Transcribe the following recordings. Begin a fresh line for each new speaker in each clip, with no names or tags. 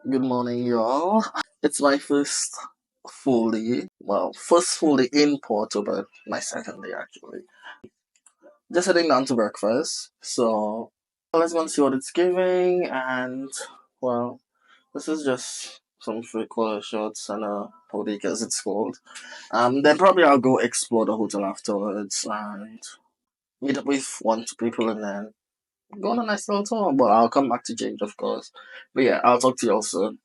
Good morning, y'all. It's my first full day. Well, first full day in Porto, but my second day actually. Just heading down to breakfast. So let's go and see what it's giving. And well, this is just some freakwater shots and a hoodie because it's cold. Then probably I'll go explore the hotel afterwards and meet up with one, two people, and then go on a nice little tour. But I'll come back to change, of course. But yeah, I'll talk to you all soon.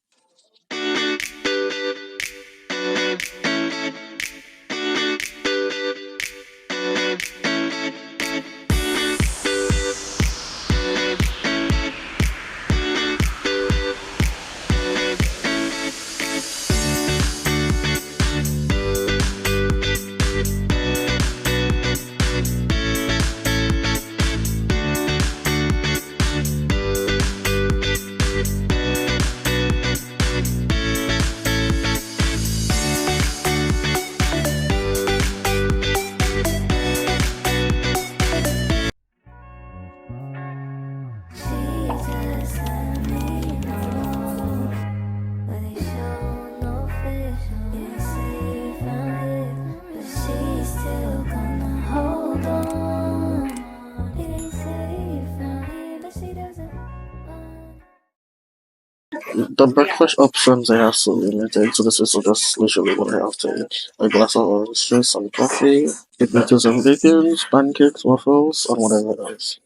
The breakfast options I have so limited, so this is just literally what I have to eat. A glass of orange juice, some coffee, potatoes and bacon, pancakes, waffles, and whatever else.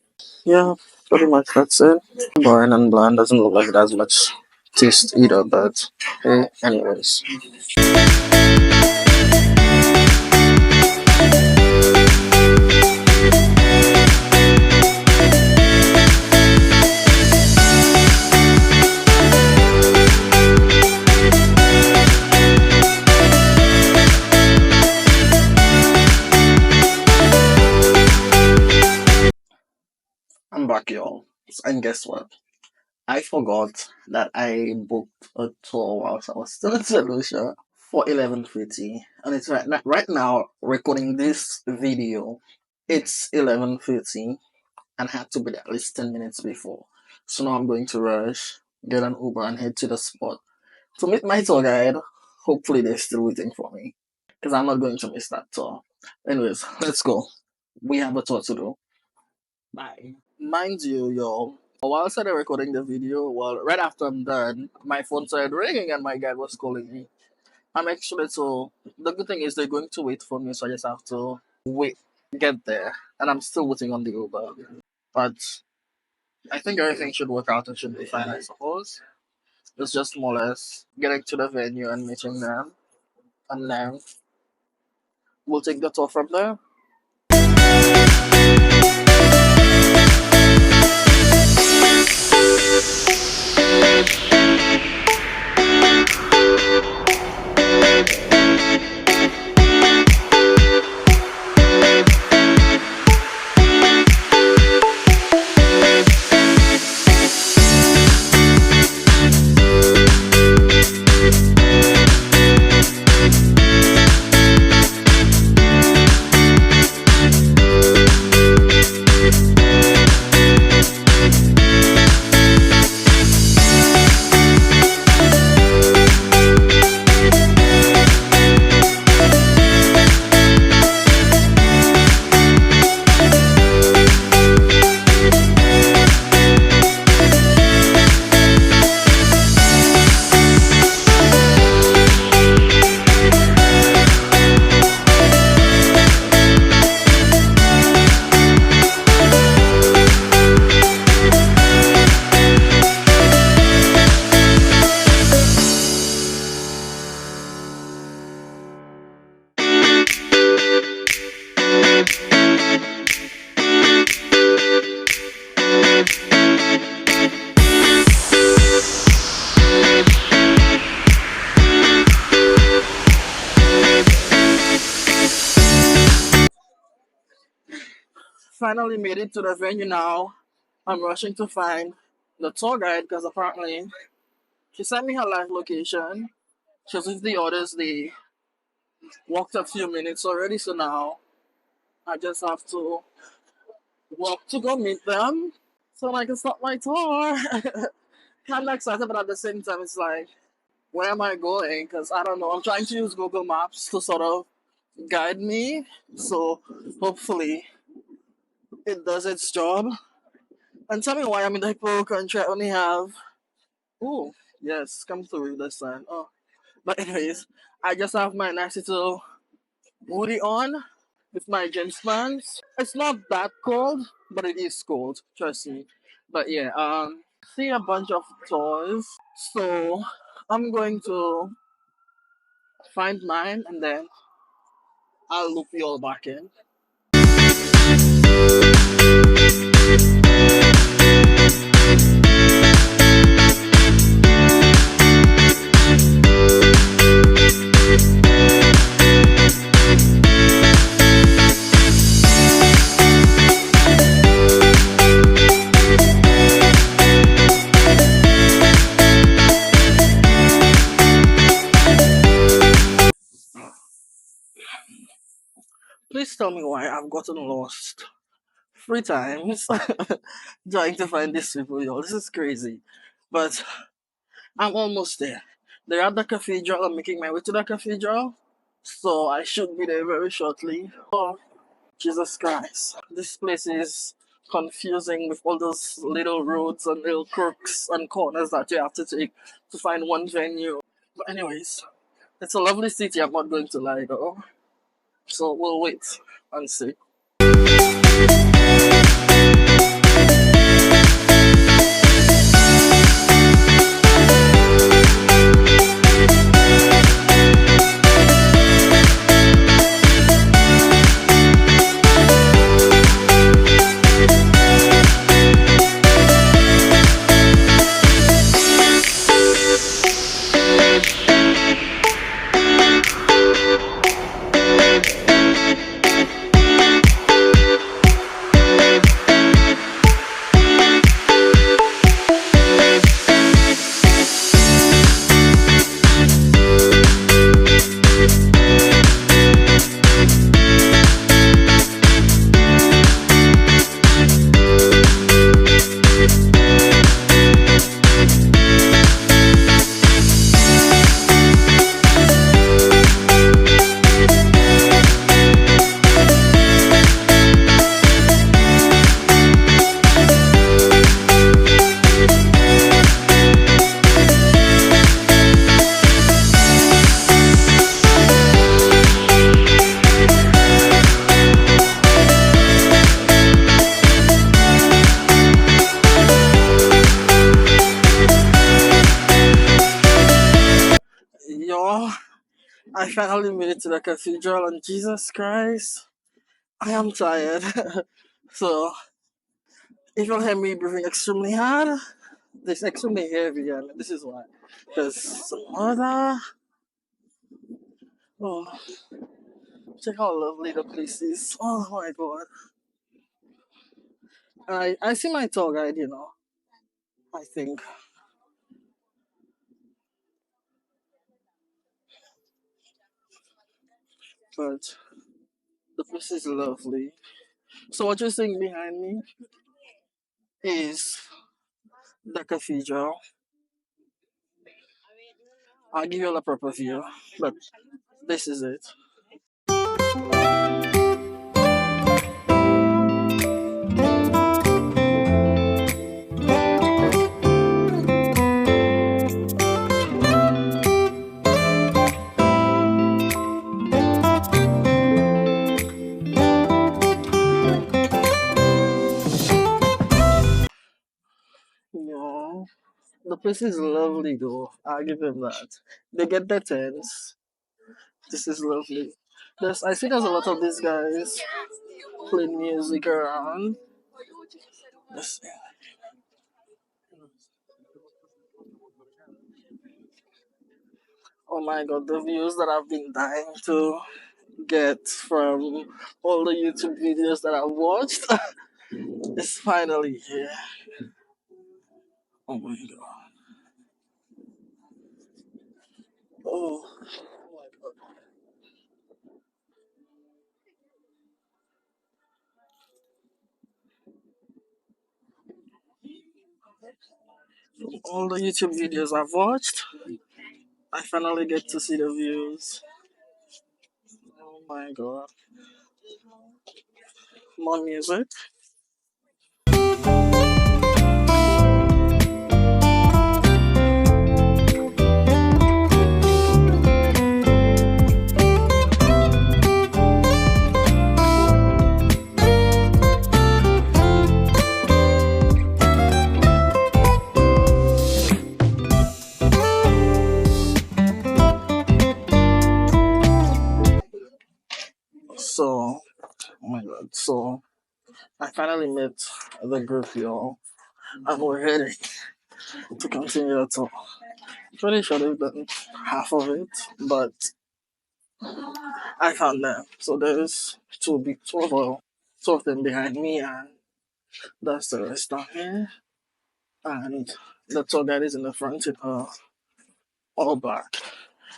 Yeah, pretty much that's it. Boring and bland, doesn't look like it has much taste either, but hey, anyways. I'm back, y'all. And guess what? I forgot that I booked a tour whilst I was still in St. Lucia for 11:30, and it's right now recording this video. It's 11:30, and had to be there at least 10 minutes before. So now I'm going to rush, get an Uber, and head to the spot to meet my tour guide. Hopefully they're still waiting for me, because I'm not going to miss that tour. Anyways, let's go. We have a tour to do. Bye. Mind you, y'all, while I started recording the video, well, right after I'm done, my phone started ringing and my guide was calling me. I'm actually so the good thing is they're going to wait for me, so I just have to wait, get there, and I'm still waiting on the Uber. But I think everything should work out and should be fine, I suppose. It's just more or less getting to the venue and meeting them, and then we'll take the tour from there. Finally made it to the venue now. I'm rushing to find the tour guide because apparently she sent me her live location. She received the orders. They walked a few minutes already, so now I just have to walk to go meet them so I can start my tour. kind of excited, but at the same time, it's like, where am I going? Because I don't know. I'm trying to use Google Maps to sort of guide me. So hopefully it does its job. And tell me why I'm in the poor country. I only have. Oh, yes, come through this sign. Oh, but anyways, I just have my nice little hoodie on with my jeans pants. It's not that cold, but it is cold. Trust me. But yeah, see a bunch of toys. So I'm going to find mine and then I'll loop you all back in. Please tell me why I've gotten lost 3 times trying to find these people, y'all. This is crazy. But I'm almost there. They're at the cathedral. I'm making my way to the cathedral. So I should be there very shortly. Oh, Jesus Christ. This place is confusing with all those little roads and little crooks and corners that you have to take to find one venue. But anyways, it's a lovely city, I'm not going to lie though. So we'll wait and see. Yo, I finally made it to the cathedral and Jesus Christ, I am tired. So if you hear me breathing extremely hard, this extremely heavy and this is why. Because mother, oh, check how lovely the place is. Oh my god. I see my tour guide, I think. But the place is lovely. So what you're seeing behind me is the cathedral. I'll give you a proper view, but this is it. Yeah, the place is lovely though. I'll give them that. They get their tents. This is lovely. I see there's a lot of these guys playing music around. This, oh my god, the views that I've been dying to get from all the YouTube videos that I've watched is finally here. Oh my god. Oh, all the YouTube videos I've watched, I finally get to see the views. Oh my god. More music. So, oh my god. So, I finally met the group, y'all. And we're heading to continue the tour. Pretty sure they've done half of it, but I found them. So there's two of them behind me, and that's the rest down here. And the tour guide is in the front in all black.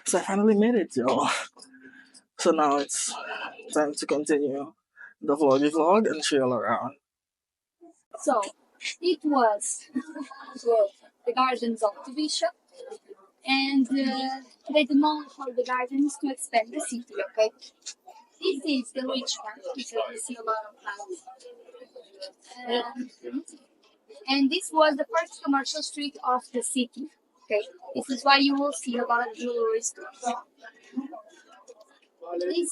So I finally made it, y'all. So now it's time to continue the vlog and chill around. So it was the gardens of the bishop, and they demolished all the gardens to expand the city. Okay, this is the rich part, so you see a lot of houses. And this was the first commercial street of the city. Okay, this is why you will see a lot of jewelry stores. This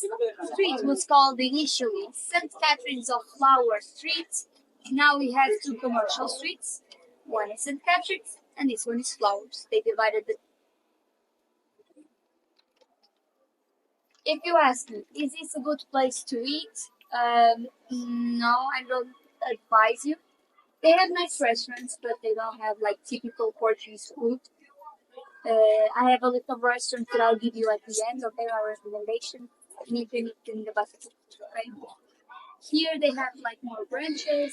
street was called initially St. Catherine's of Flower Street. Now we have two commercial streets. One is St. Catherine's and this one is Flowers. They divided the. If you ask me, is this a good place to eat? No, I don't advise you. They have nice restaurants, but they don't have like typical Portuguese food. I have a list of restaurants that I'll give you at the end, okay, our recommendation. And you can eat in the basket, okay? Here they have like more branches.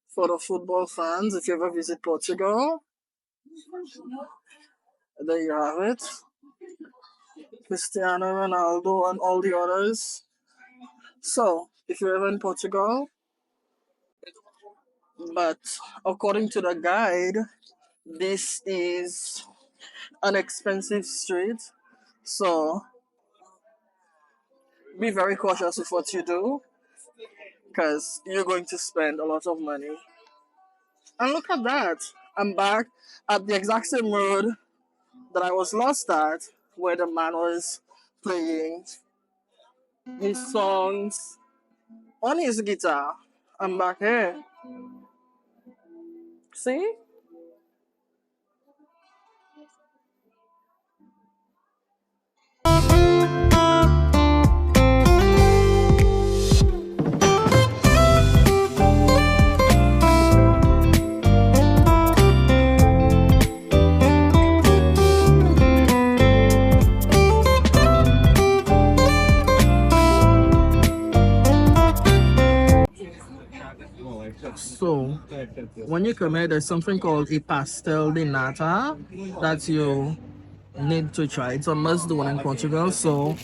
For the football fans, if you ever visit Portugal, there you have it. Cristiano Ronaldo and all the others. So, if you're ever in Portugal, but according to the guide, this is an expensive street. So, be very cautious with what you do because you're going to spend a lot of money. And look at that. I'm back at the exact same road that I was lost at, where the man was playing his songs on his guitar. I'm back here. See? So, when you come here, there's something called a pastel de nata that you need to try. It's a must do one in Portugal. So,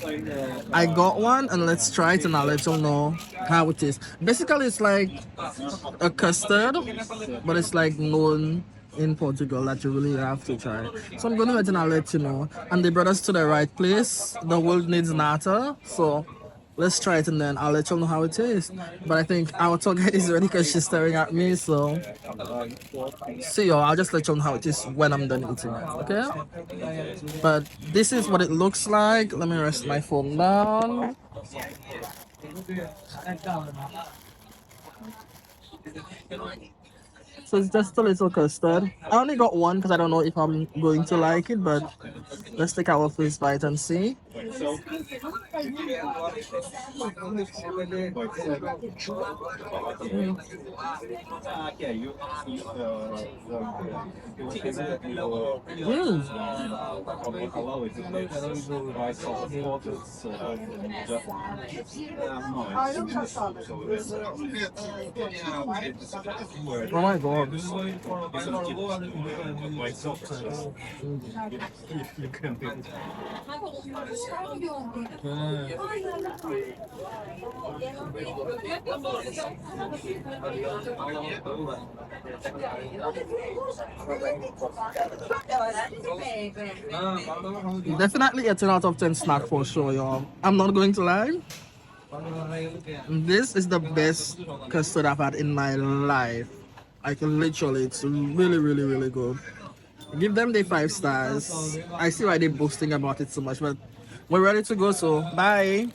I got one and let's try it and I'll let you know how it is. Basically, it's like a custard, but it's like known in Portugal that you really have to try. So, I'm going to wait and I'll let you know. And they brought us to the right place. The world needs nata. So, let's try it and then I'll let you know how it is. But I think our tour guide is ready because she's staring at me. So, see y'all. I'll just let you know how it is when I'm done eating it. Okay? But this is what it looks like. Let me rest my phone down. So it's just a little custard. I only got one because I don't know if I'm going to like it, but let's take our first bite and see. Oh my god. Definitely a 10 out of 10 snack for sure, y'all. I'm not going to lie. This is the best custard I've had in my life. I can literally, it's really, really, really good. Give them the 5 stars. I see why they're boasting about it so much, but we're ready to go, so bye.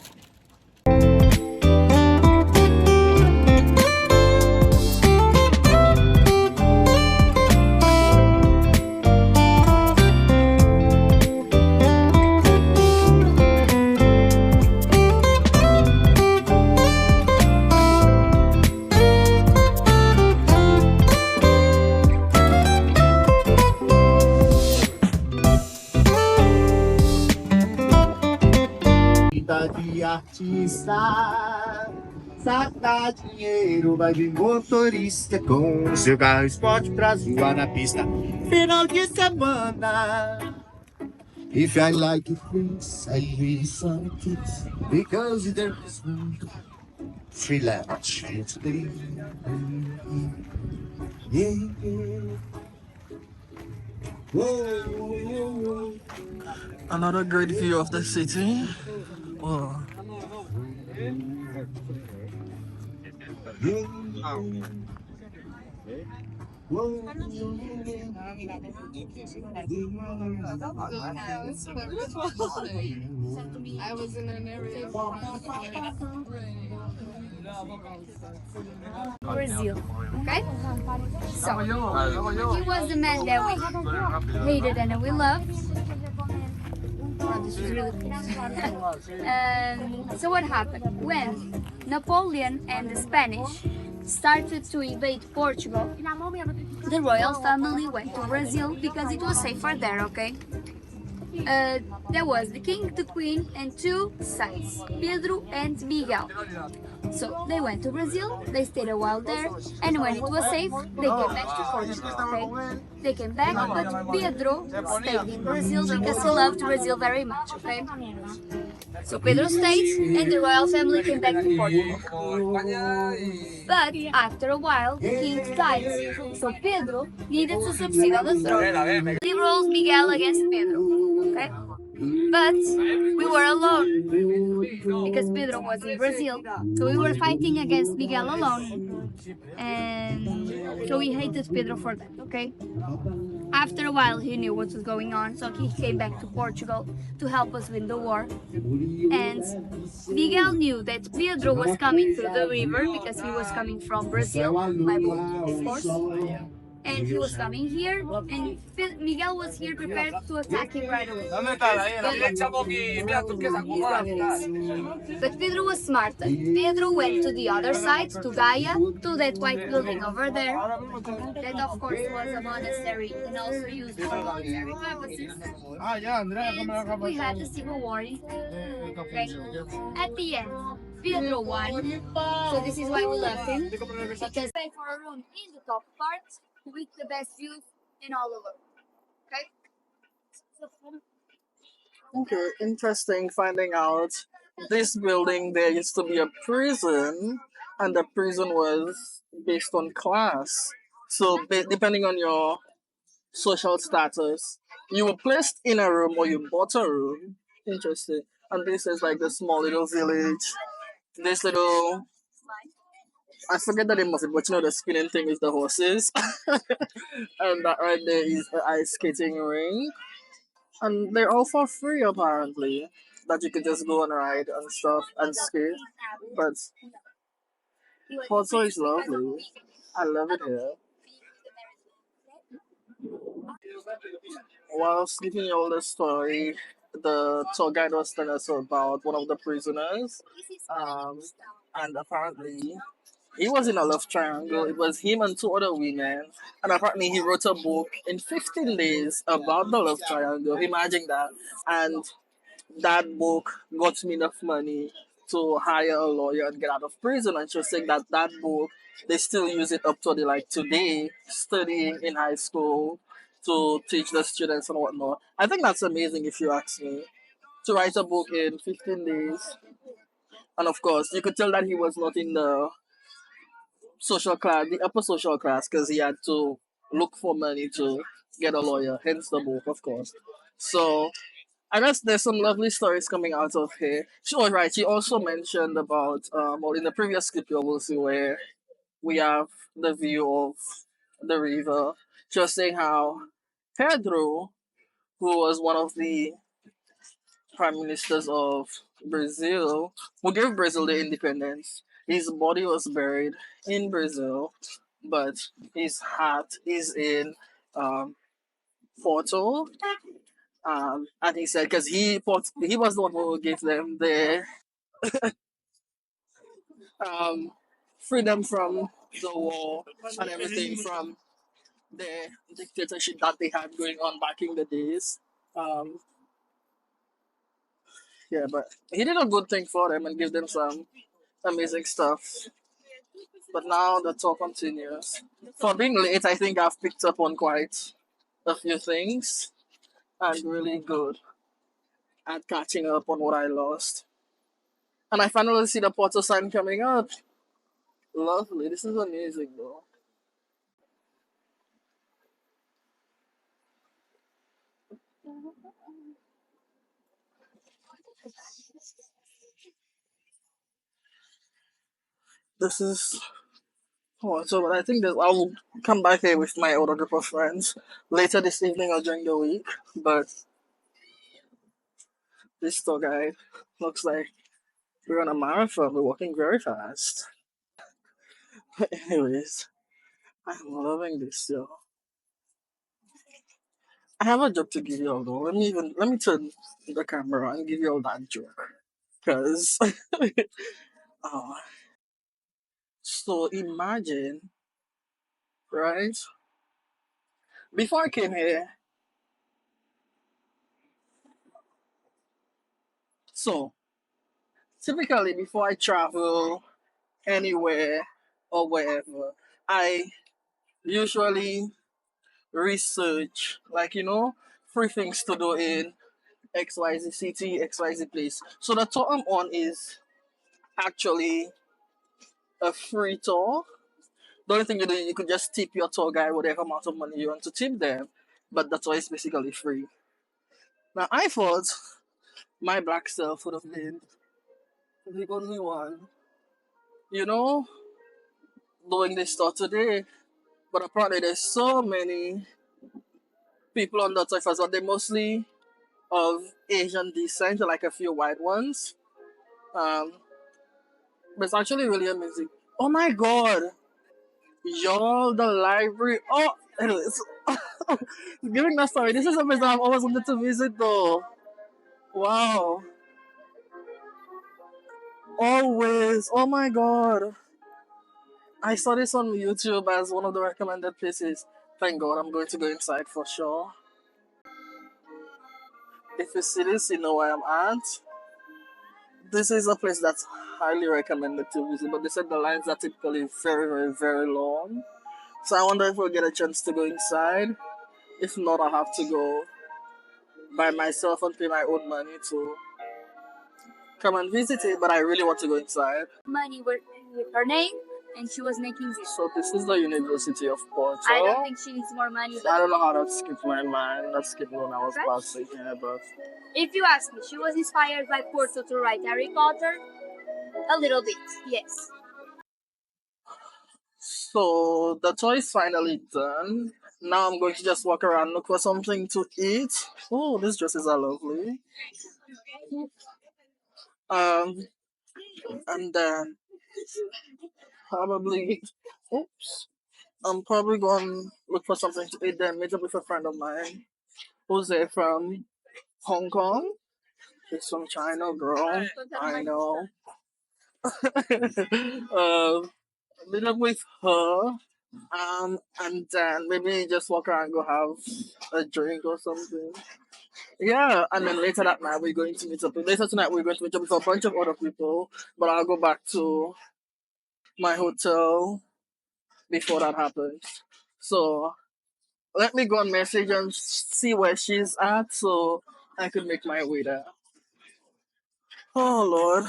Vida de artista, saca dinheiro, vai vir motorista com seu carro esporte pra zoar na pista. Final de semana. If I like it, please, I really some kids because there's free lunch today. Yeah, yeah. Whoa, whoa, whoa.
Another great view of the city. Oh.
I was in an area. Brazil, okay? So, he was the man that we hated and we loved. Oh, this is really cool. So what happened? When Napoleon and the Spanish started to invade Portugal, the royal family went to Brazil because it was safer there, okay? There was the king, the queen, and 2 sons, Pedro and Miguel. So they went to Brazil, they stayed a while there, and when it was safe, they came back to Portugal, okay? They came back, but Pedro stayed in Brazil because he loved Brazil very much, okay? So Pedro stayed, and the royal family came back to Portugal. But after a while, the king died, so Pedro needed to succeed on the throne. He ruled Miguel against Pedro, okay? But we were alone because Pedro was in Brazil, so we were fighting against Miguel alone, and so we hated Pedro for that, okay? After a while, he knew what was going on, so he came back to Portugal to help us win the war. And Miguel knew that Pedro was coming through the river because he was coming from Brazil by boat, of course. And he was coming here, and Miguel was here prepared to attack him right away. But Pedro was smarter. Pedro went to the other side, to Gaia, to that white building over there. That, of course, was a monastery and also used for military purposes. And we had the civil war. Okay. At the end, Pedro won. So this is why we left him, because pay for a room in the top part with the best views in all over. Okay?
Okay, interesting finding out this building there used to be a prison, and the prison was based on class. So, depending on your social status, you were placed in a room or you bought a room. Interesting. And this is like the small little village. This little, I forget the name of it, but you know the spinning thing is the horses. And that right there is the ice skating ring. And they're all for free apparently. That you could just go and ride and stuff and skate. But Porto is lovely. I love it here. While giving you all the story, the tour guide was telling us about one of the prisoners. Um, and apparently, he was in a love triangle. It was him and two other women. And apparently, he wrote a book in 15 days about the love triangle. Imagine that. And that book got me enough money to hire a lawyer and get out of prison. And she was saying that that book, they still use it up to the, like today, studying in high school to teach the students and whatnot. I think that's amazing if you ask me. To write a book in 15 days. And of course, you could tell that he was not in the social class, the upper social class, because he had to look for money to get a lawyer, hence the book, of course. So I guess there's some lovely stories coming out of here. Sure, right. She also mentioned about, well, in the previous clip, you will see where we have the view of the river. She was saying how Pedro, who was one of the prime ministers of Brazil, who gave Brazil the independence, his body was buried in Brazil, but his heart is in um, Porto. And he said because he was the one who gave them the um, freedom from the war and everything from the dictatorship that they had going on back in the days. Um, yeah, but he did a good thing for them and give them some amazing stuff. But now the talk continues. For being late, I think I've picked up on quite a few things and really good at catching up on what I lost. And I finally see the Porto sign coming up. Lovely. This is amazing, though. This is Porto, but I think that I will come back here with my other group of friends later this evening or during the week. But this tour guide looks like we're on a marathon. We're walking very fast. But anyways, I'm loving this, yo. I have a joke to give you all though. Let me turn the camera and give you all that joke. Cause oh, so imagine, right? Before I came here, so typically before I travel anywhere or wherever, I usually research like free things to do in XYZ city, XYZ place. So the tour I'm on is actually a free tour. The only thing you do, you could just tip your tour guide whatever amount of money you want to tip them, but the tour is basically free. Now I thought my black self would have been the only one, you know, doing this tour today. But apparently there's so many people on the tour as well. They're mostly of Asian descent, like a few white ones. Um, but it's actually really amazing. Oh my god! Y'all, the library. Oh, anyways, giving that story. This is a place that I've always wanted to visit, though. Wow. Always. Oh my god. I saw this on YouTube as one of the recommended places. Thank God, I'm going to go inside for sure. If you see this, you know where I'm at. This is a place that's highly recommended to visit, but they said the lines are typically very, very, very long. So I wonder if we'll get a chance to go inside. If not, I'll have to go by myself and pay my own money to come and visit it. But I really want to go inside.
Money with her name, and she was making this.
So this is the University of Porto.
I don't think she needs more money.
I don't know how that skipped my mind. That skipped when I was passing here, but
If you ask me, she was inspired by Porto to write Harry Potter. A little bit, yes.
so the tour is finally done. Now I'm going to just walk around, look for something to eat. Oh, these dresses are lovely. Um, and then probably, oops, I'm probably going to look for something to eat, then meet up with a friend of mine who's there from Hong Kong. She's from China, girl. I know. Meet up with her, and then maybe just walk around, go have a drink or something. Yeah, and then later that night we're going to meet up. Later tonight we're going to meet up with a bunch of other people, but I'll go back to my hotel before that happens. So let me go on message and see where she's at, so I could make my way there. Oh Lord,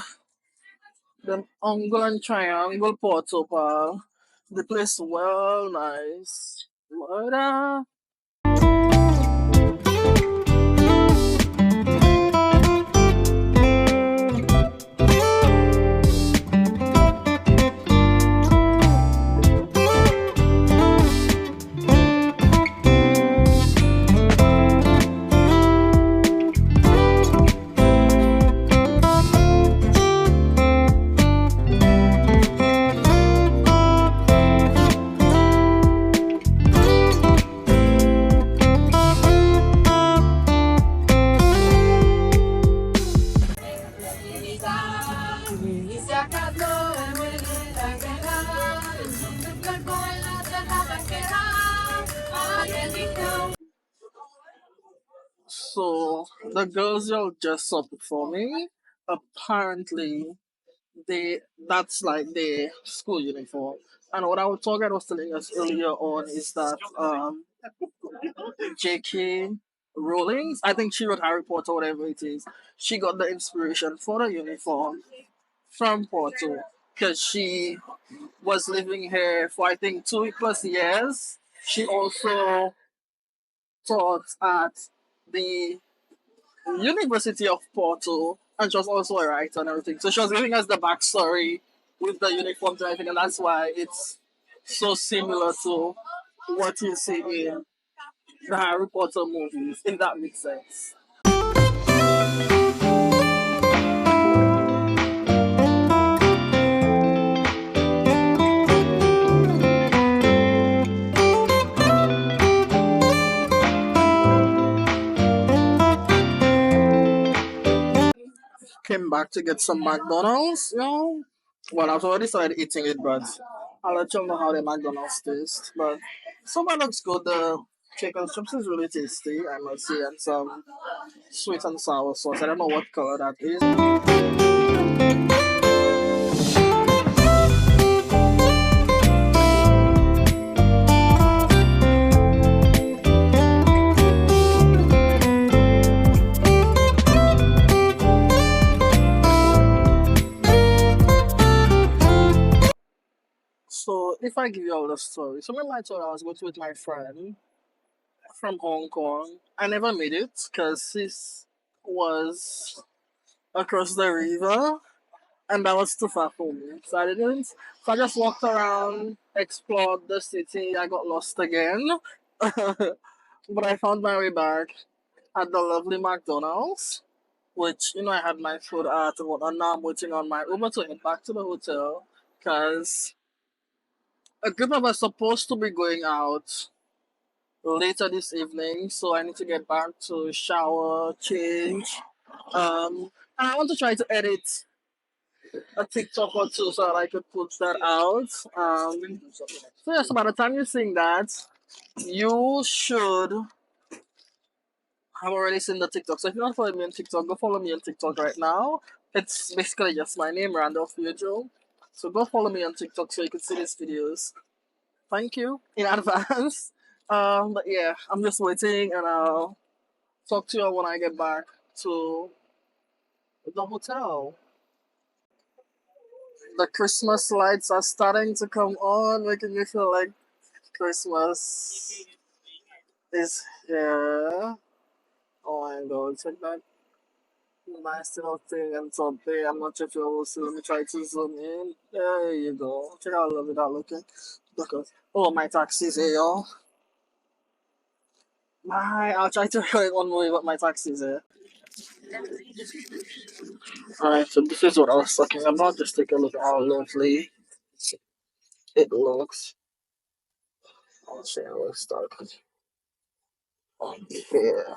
the ongoing triangle Porto, pal. The place well nice. Lord, so the girls y'all just up for me. Apparently, they that's like their school uniform. And what our tour guide was telling us earlier on is that J.K. Rowling, I think she wrote Harry Potter, whatever it is. She got the inspiration for the uniform from Porto because she was living here for I think 2+ years. She also taught at the University of Porto, and she was also a writer and everything. So she was giving us the backstory with the uniforms and everything, and that's why it's so similar to what you see in the Harry Potter movies, if that makes sense. Came back to get some McDonald's, you know. Well, I've already started eating it, but I'll let you know how the McDonald's taste. But so far looks good. The chicken strips is really tasty, I must say, and some sweet and sour sauce. I don't know what color that is. So if I give you all the story, so remember I told you I was going to with my friend from Hong Kong. I never made it because this was across the river, and that was too far for me. So I didn't. So I just walked around, explored the city. I got lost again, but I found my way back at the lovely McDonald's, which I had my food at and whatnot. Now I'm waiting on my Uber to head back to the hotel because a group of us supposed to be going out later this evening, so I need to get back to shower, change. And I want to try to edit a TikTok or two so that I could put that out. So yes, by the time you're seeing that, you should have already seen the TikTok. So if you're not following me on TikTok, go follow me on TikTok right now. It's basically just my name, Randolph Virgil. So go follow me on TikTok so you can see these videos. Thank you in advance. But yeah, I'm just waiting and I'll talk to you when I get back to the hotel. The Christmas lights are starting to come on, making me feel like Christmas is here. Oh my god, check that nice little thing and something. I'm not sure if you will see. Let me try to zoom in. There you go. Check out how lovely that looking. Because oh, my taxi's here, y'all. Bye. I'll try to record one more, but my taxi's here. Alright, so this is what I was talking about. Just take a look at how lovely it looks. Let's see, let's start on here.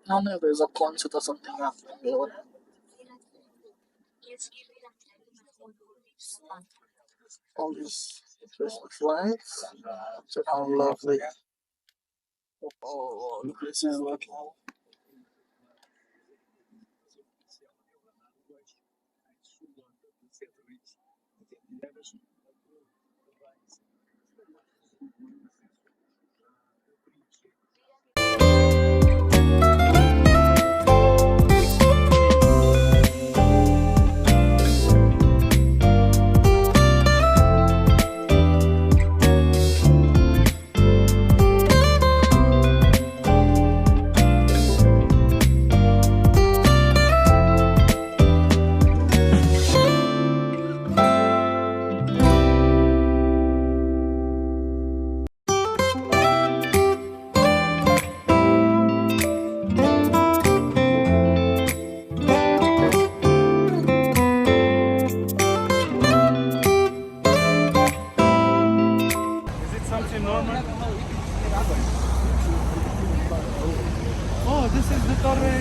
I don't know if there's a concert or something happening there. All these Christmas lights. So how lovely. Oh, this is looking.
Is it something normal? Oh, this is the Torre.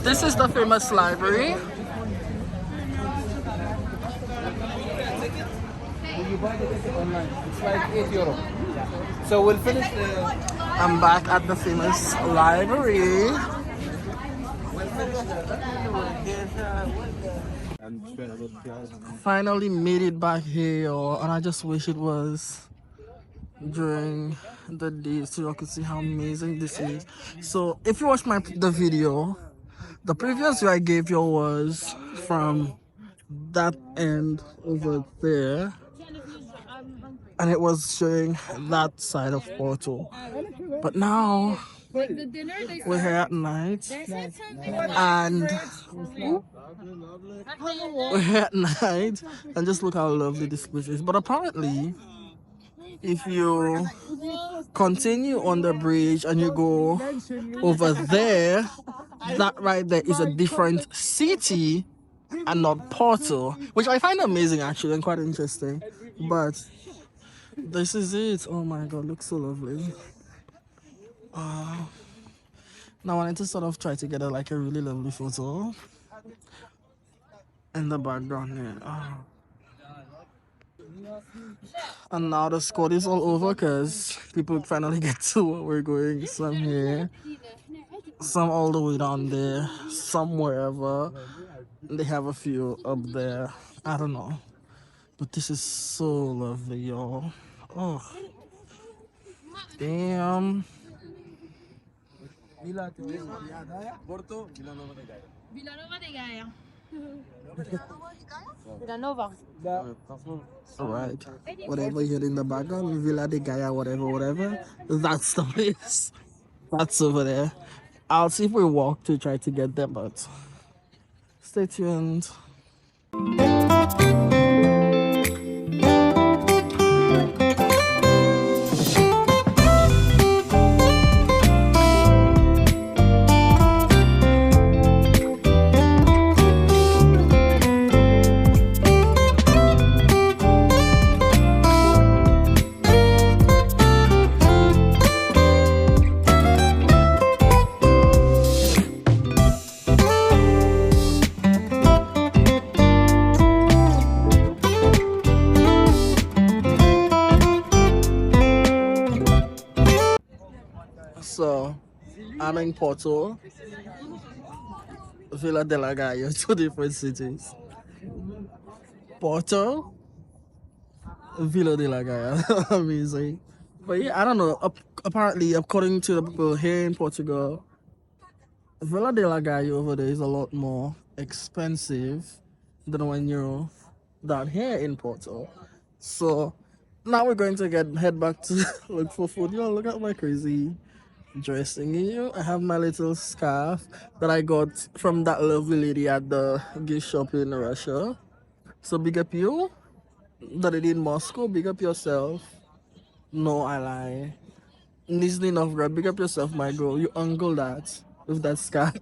This is the famous library.
You buy the ticket online. It's like €8. So we'll finish the.
I'm back at the famous library. Finally made it back here, and I just wish it was during the day so you could see how amazing this is. So if you watch the video, the previous view I gave you was from that end over there, and it was showing that side of Porto. But now we're here at night, and we're here at night, and just look how lovely this place is. But apparently, if you continue on the bridge and you go over there, that right there is a different city and not Porto, which I find amazing actually and quite interesting. But this is it. Oh my god, looks so lovely. Now I wanted to sort of try to get like a really lovely photo in the background here. And now the squad is all over because people finally get to where we're going. Some here, some all the way down there, some wherever. They have a few up there. I don't know. But this is so lovely, y'all. Oh, damn.
Porto, Villanova de Gaia.
Villanova.
Alright. Whatever you hear in the background, Villa de Gaia, whatever. That's the place. That's over there. I'll see if we walk to try to get there, but stay tuned. So, I'm in Porto, Villa de la Gaia, two different cities. Porto, Villa de la Gaia, amazing. But yeah, I don't know. Apparently, according to the people here in Portugal, Villa de la Gaia over there is a lot more expensive than when you're down here in Porto. So now we're going to head back to look for food. Yo, look at my crazy dressing you. I have my little scarf that I got from that lovely lady at the gift shop in Russia. So big up you that it in Moscow, big up yourself.
No, I lie. Nizhny Novgorod, big up yourself, my girl. You uncle that with that scarf.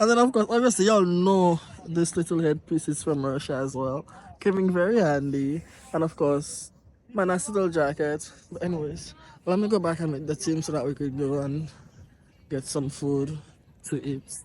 And then, of course, obviously, y'all know this little headpiece is from Russia as well. Coming very handy. And of course, my nice little jacket. But, anyways, let me go back and meet the team so that we could go and get some food to eat.